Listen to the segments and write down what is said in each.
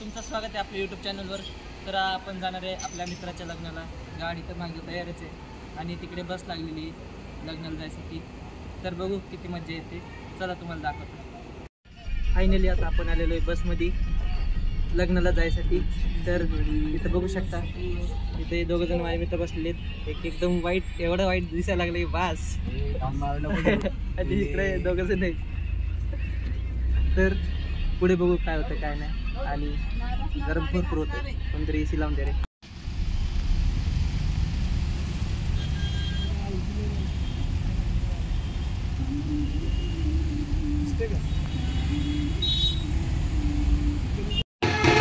तुमचं स्वागत आहे आपल्या यूट्यूब चॅनलवर। तर आपण जाणार आहे आपल्या मित्राच्या लग्नाला। गाडी तर मागे तयारच आहे आणि तिकडे बस लागलेली लग्नाला जायसाठी। तर बघू किती मजा येते, चला तुम्हाला दाखवतो। फायनली आता आपण आलेलो आहे बसमध्ये लग्नाला जायसाठी। तर इथं बघू शकता इथे दोघं जण माझे मित्र बसलेले आहेत। एक एकदम वाईट, एवढं वाईट दिसायला लागले बास आणि इकडे दोघं जण आहेत। तर पुढे बघू काय होतं काय नाही। आणि गरम भरपूर होतं, कोणतरी एसी लावून दे रे।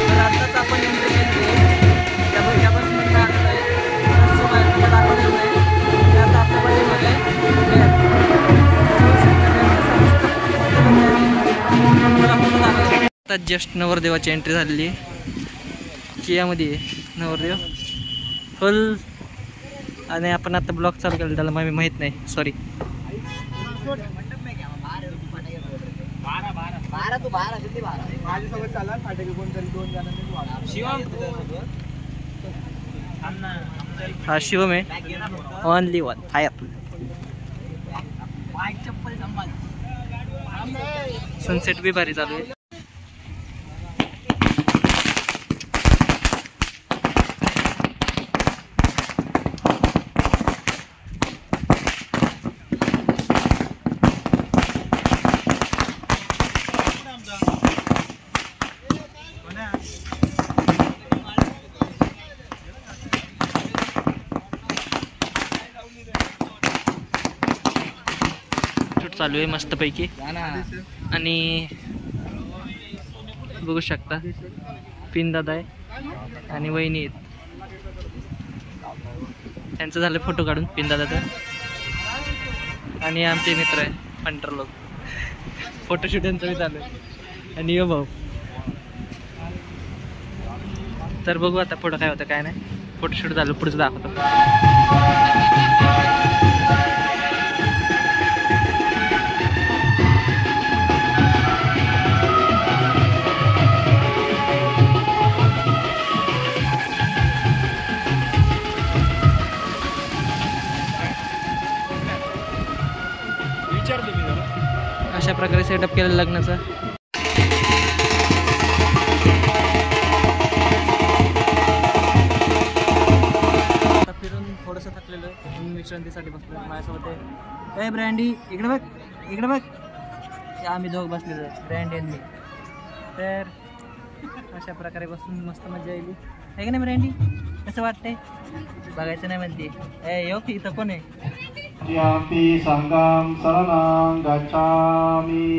तर आताच आपण एंट्री केली त्या बसमधून आलेलो आहे। तुम्हाला दाखवलेलं नाही, आता आपल्यामध्ये आता जस्ट नवरदेवाची एंट्री झालेली आहे। कियामध्ये नवरदेव फुल आणि आपण आता ब्लॉग चालू केला, त्याला मला माहीत नाही, सॉरी। हा शिवम आहे, ओनली वन फायर। सनसेट भी भारी चालू आहे। चालू आहे मस्त पैकी आणि बघू शकता पिनदादा आहे आणि वहिनी आहेत। त्यांचं झालं फोटो काढून पिनदादाचा आणि आमचे मित्र आहे पंटर लोक, फोटोशूट यांचं बी चालू आहे आणि यो भाऊ। तर बघू आता पुढं काय होतं काय नाही, फोटोशूट झालं पुढचं दाखवतो। अशा प्रकारे सेटअप केलं लग्नाचं। आता फिरून थोडंसं थकलेलं म्हणून विश्रांतीसाठी बसलो माझ्यासोबत आहे। ए ब्रँडी इकडे बघ, इकडे बघ, आम्ही दोघं बसलेलो ब्रँडी आणि मी। तर अशा प्रकारे बसून मस्त मजा येईल आहे का नाही ब्रँडी? कसं वाटतंय? बघायचं नाही म्हणते ए यो की इथं कोण आहे? यापि संगम शरणं गच्छामि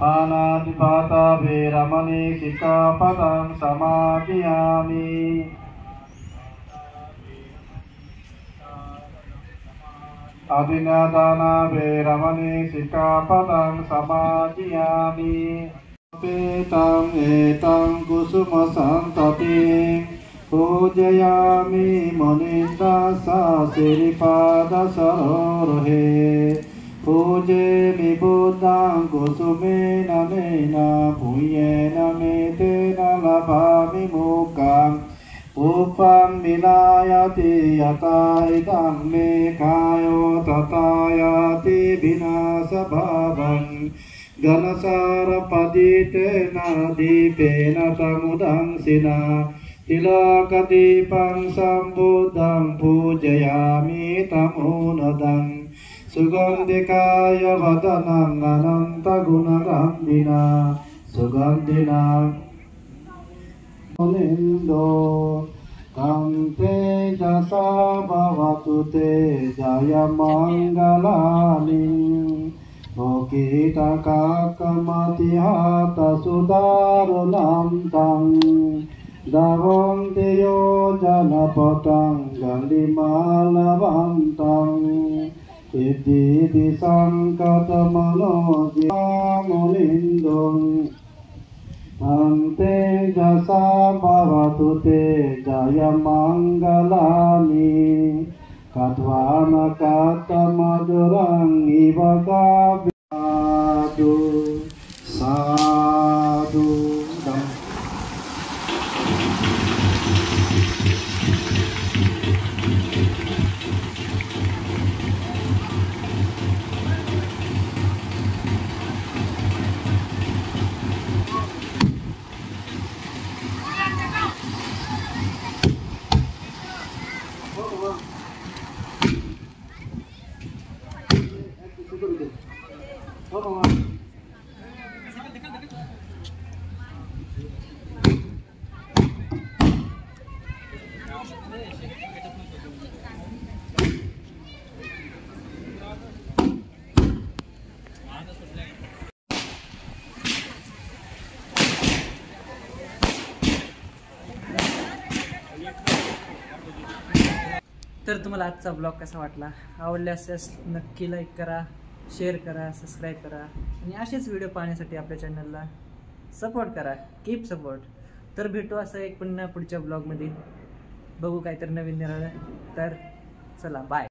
पानातिपाता वेरमणि सिक्खापदं समादयामि अदिन्नादाना वेरमणि सिक्खापदं समादयामि पेतं एतं कुसुमसन्ततिं पूजयामि मुनिदासा श्रीपादसरोरुहे पूजेमि बुद्धं कुसुमेन मेन भूयेन मे तेन लभामि मोक्षं उपं विनायति यथा इदं मे कायो तथा याति विनाशभावं घनसारपदितेन दीपेन तमुदंसिना तिलकदीपं सम्बुद्धं पूजयामि तमोनदं सुगन्धिकाय वदनं अनन्तगुणगन्धिना सुगन्धिना मुनिन्दो तं तेजसा भवतु ते जय मङ्गलानि लोकितकाकमतिहात सुदारुणं तं दवन्ति यो जनपतं गलिमालवन्तं इति दिसङ्कतमनोजिमुनिन्दुं तं तेजसा भवतु ते जय मङ्गलानि कध्वान कथमधुरं इव गाभ्यादु सा तर तुम्हाला आजचा ब्लॉग कसा वाटला, आवडल्यास नक्की लाईक करा, शेअर करा, सबस्क्राईब करा आणि असेच व्हिडिओ पाहण्यासाठी आपल्या चॅनलला सपोर्ट करा. Keep support. तर भेटू असं एक पुन्हा पुढच्या ब्लॉगमध्ये, बघू काहीतरी नवीन निराळं. तर चला बाय.